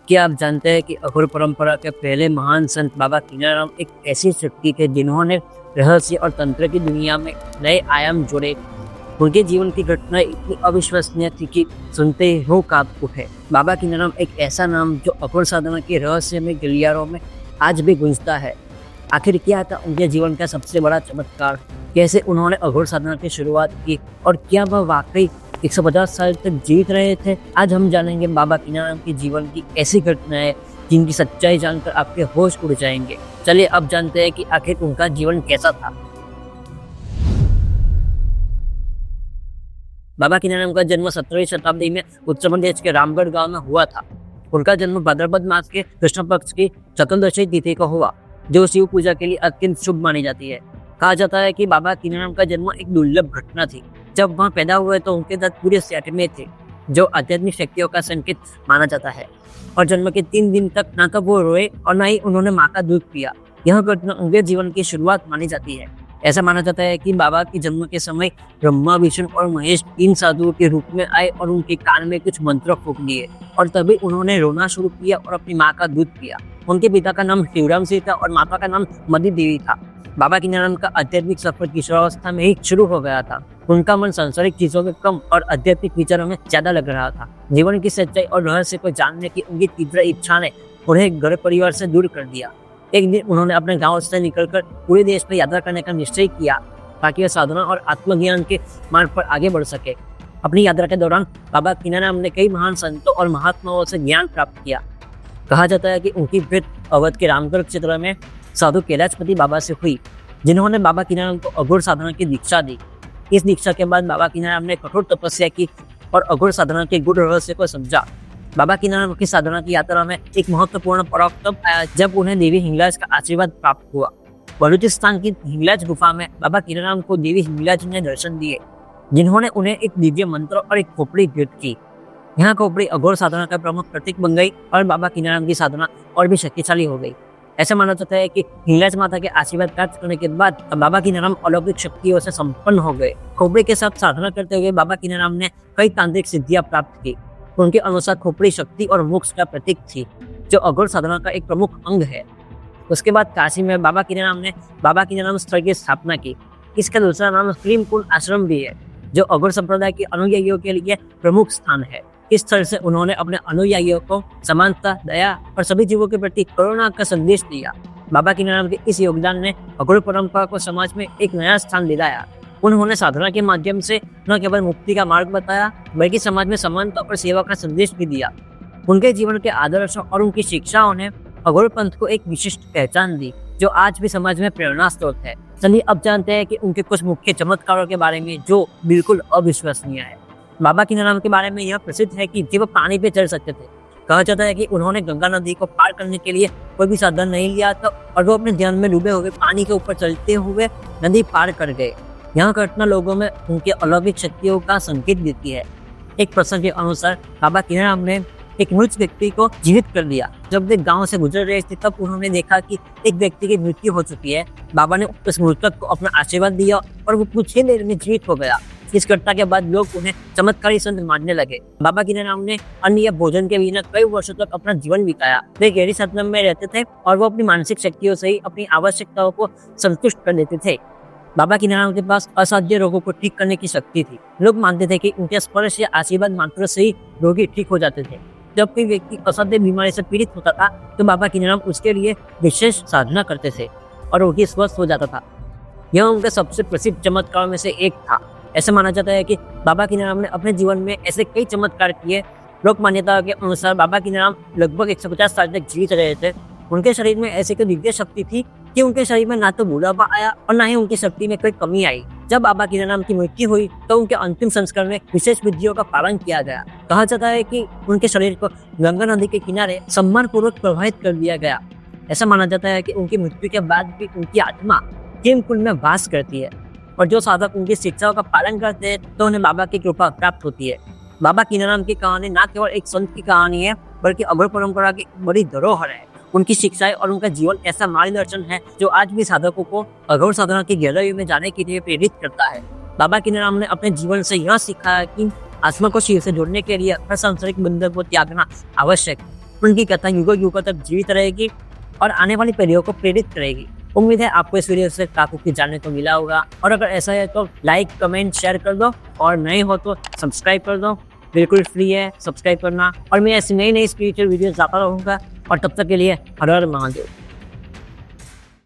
क्या आप जानते हैं कि अघोर परंपरा के पहले महान संत बाबा कीनाराम एक ऐसी शक्ति थे जिन्होंने रहस्य और तंत्र की दुनिया में नए आयाम जोड़े। उनके जीवन की घटना इतनी अविश्वसनीय थी कि सुनते ही रूह कांप उठे। बाबा कीनाराम एक ऐसा नाम जो अघोर साधना के रहस्य में गलियारों में आज भी गूंजता है। आखिर क्या था उनके जीवन का सबसे बड़ा चमत्कार? कैसे उन्होंने अघोर साधना की शुरुआत की और क्या वह वाकई 150 साल तक जीत रहे थे? आज हम जानेंगे बाबा कीनाराम के जीवन की ऐसी घटनाएं जिनकी सच्चाई जानकर आपके होश उड़ जाएंगे। चलिए अब जानते हैं कि आखिर उनका जीवन कैसा था। बाबा कीनाराम का जन्म 17वीं शताब्दी में उत्तर प्रदेश के रामगढ़ गांव में हुआ था। उनका जन्म भाद्रपद मास के कृष्ण पक्ष की चतुर्दशी तिथि को हुआ, जो शिव पूजा के लिए अत्यंत शुभ मानी जाती है। कहा जाता है कि बाबा कीनाराम का जन्म एक दुर्लभ घटना थी। जब वह पैदा हुए तो उनके दांत पूरे सेट में थे, जो आध्यात्मिक शक्तियों का संकेत माना जाता है। और जन्म के 3 दिन तक ना तो वो रोए और ना ही उन्होंने माँ का दूध पिया। यह घटना उनके जीवन की शुरुआत मानी जाती है। ऐसा माना जाता है कि बाबा के जन्म के समय ब्रह्मा, विष्णु और महेश 3 साधुओं के रूप में आए और उनके कान में कुछ मंत्र फूंक दिए और तभी उन्होंने रोना शुरू किया और अपनी माँ का दूध पिया। उनके पिता का नाम शिवराम सिंह था और माता का नाम मदी देवी था। बाबा कीनाराम का आध्यात्मिक सफर किशोरावस्था में ही शुरू हो गया था। उनका मन सांसारिक चीजों में कम और आध्यात्मिक विचारों में ज्यादा लग रहा था। जीवन की सच्चाई और रहस्य को जानने की उनकी तीव्र इच्छा ने उन्हें घर परिवार से दूर कर दिया। एक दिन उन्होंने अपने गांव से निकलकर पूरे देश में यात्रा करने का निश्चय किया ताकि वे साधना और आत्मज्ञान के मार्ग पर आगे बढ़ सके। अपनी यात्रा के दौरान बाबा कीनाराम ने कई महान संतों और महात्माओं से ज्ञान प्राप्त किया। कहा जाता है कि उनकी भेंट अवध के रामगढ़ क्षेत्र में साधु कैलाशपति बाबा से हुई, जिन्होंने बाबा कीनाराम को अघोर साधना की दीक्षा दी। इस दीक्षा के बाद बाबा कीनाराम ने कठोर तपस्या की और अघोर साधना के गूढ़ रहस्य को समझा। बाबा कीनाराम की साधना की यात्रा में एक महत्वपूर्ण पड़ाव तब आया जब उन्हें देवी हिंगलाज का आशीर्वाद प्राप्त हुआ। बलूचिस्तान की हिंगलाज गुफा में बाबा कीनाराम को देवी हिंगलाज ने दर्शन दिए, जिन्होंने उन्हें एक दिव्य मंत्र और एक खोपड़ी भेंट की। यहाँ खोपड़ी अघोर साधना का प्रमुख प्रतीक बन गई और बाबा कीनाराम की साधना और भी शक्तिशाली हो गई। ऐसा माना जाता है कि हिंगलाज माता के आशीर्वाद प्राप्त करने के बाद बाबा कीनाराम अलौकिक शक्तियों से संपन्न हो गए। खोपड़ी के साथ साधना करते हुए बाबा कीनाराम ने कई तांत्रिक सिद्धियां प्राप्त की। उनके अनुसार खोपड़ी शक्ति और मोक्ष का प्रतीक थी, जो अघोर साधना का एक प्रमुख अंग है। उसके बाद काशी में बाबा कीनाराम ने बाबा कीनाराम स्थल की स्थापना की। इसका दूसरा नाम क्रीम कुंड आश्रम भी है, जो अघोर संप्रदाय के अनुयायियों के लिए प्रमुख स्थान है। इस स्थल से उन्होंने अपने अनुयायियों को समानता, दया और सभी जीवों के प्रति करुणा का संदेश दिया। बाबा कीनाराम के इस योगदान ने अघोर परंपरा को समाज में एक नया स्थान दिलाया। उन्होंने साधना के माध्यम से न केवल मुक्ति का मार्ग बताया, बल्कि समाज में समानता और सेवा का संदेश भी दिया। उनके जीवन के आदर्शों और उनकी शिक्षाओं ने अघोर पंथ को एक विशिष्ट पहचान दी, जो आज भी समाज में प्रेरणा स्रोत है। चलिए अब जानते हैं कि उनके कुछ मुख्य चमत्कारों के बारे में जो बिल्कुल अविश्वसनीय है। बाबा कीनाराम के बारे में यह प्रसिद्ध है कि वो पानी पे चल सकते थे। कहा जाता है कि उन्होंने गंगा नदी को पार करने के लिए कोई भी साधन नहीं लिया था और वो अपने ध्यान में डूबे हुए पानी के ऊपर चलते हुए नदी पार कर गए। यह घटना लोगों में उनके अलौकिक शक्तियों का संकेत देती है। एक प्रसंग के अनुसार बाबा कीनाराम ने एक मृत व्यक्ति को जीवित कर दिया। जब वे गांव से गुजर रहे थे तब उन्होंने देखा कि एक व्यक्ति की मृत्यु हो चुकी है। बाबा ने उस मृतक को अपना आशीर्वाद दिया और वो कुछ ही देर में जीवित हो गया। इस घटना के बाद लोग उन्हें चमत्कारी संत मानने लगे। बाबा कीनाराम ने अन्न या भोजन के बिना कई वर्षों तक अपना जीवन बिताया। वे गहरी साधना में रहते थे और वो अपनी मानसिक शक्तियों से ही अपनी आवश्यकताओं को संतुष्ट कर देते थे। बाबा कीनाराम के पास असाध्य रोगों को ठीक करने की शक्ति थी। लोग मानते थे कि उनके स्पर्श या आशीर्वाद मात्र से ही रोगी ठीक हो जाते थे। जब कोई व्यक्ति असाध्य बीमारी से पीड़ित होता था तो बाबा कीनाराम उसके लिए विशेष साधना करते थे और रोगी स्वस्थ हो जाता था। यह उनके सबसे प्रसिद्ध चमत्कारों में से एक था। ऐसा माना जाता है कि बाबा कीनाराम ने अपने जीवन में ऐसे कई चमत्कार किए। लोक मान्यता के अनुसार बाबा कीनाराम लगभग 150 साल तक जीवित रहे थे। उनके शरीर में ऐसी कोई दिव्य शक्ति थी कि उनके शरीर में ना तो बुढ़ापा आया और ना ही उनकी शक्ति में कोई कमी आई। जब बाबा कीनाराम की मृत्यु हुई तो उनके अंतिम संस्कार में विशेष विधियों का पालन किया गया। कहा जाता है कि उनके शरीर को गंगा नदी के किनारे सम्मान पूर्वक प्रवाहित कर दिया गया। ऐसा माना जाता है कि उनकी मृत्यु के बाद भी उनकी आत्मा क्रीम कुंड में वास करती है और जो साधक उनकी शिक्षाओं का पालन करते हैं तो उन्हें बाबा की कृपा प्राप्त होती है। बाबा कीनाराम की कहानी न केवल एक संत की कहानी है, बल्कि अघोर परंपरा की बड़ी धरोहर है। उनकी शिक्षाएं और उनका जीवन ऐसा मार्गदर्शन है जो आज भी साधकों को अघोर साधना की गहराई में जाने के लिए प्रेरित करता है। बाबा कीनाराम ने अपने जीवन से यह सीखा कि आत्मा को शिव से जोड़ने के लिए हर सांसारिक बंधन को त्यागना आवश्यक है। उनकी कथा युगों युगों तक जीवित रहेगी और आने वाली पीढ़ियों को प्रेरित करेगी। उम्मीद है आपको इस वीडियो से काफी कुछ जानने को मिला होगा, और अगर ऐसा है तो लाइक कमेंट शेयर कर दो, और नए हो तो सब्सक्राइब कर दो। बिल्कुल फ्री है सब्सक्राइब करना, और मैं ऐसी नई नई स्पिरिचुअल वीडियोस लाता रहूँगा। और तब तक के लिए हर हर महादेव।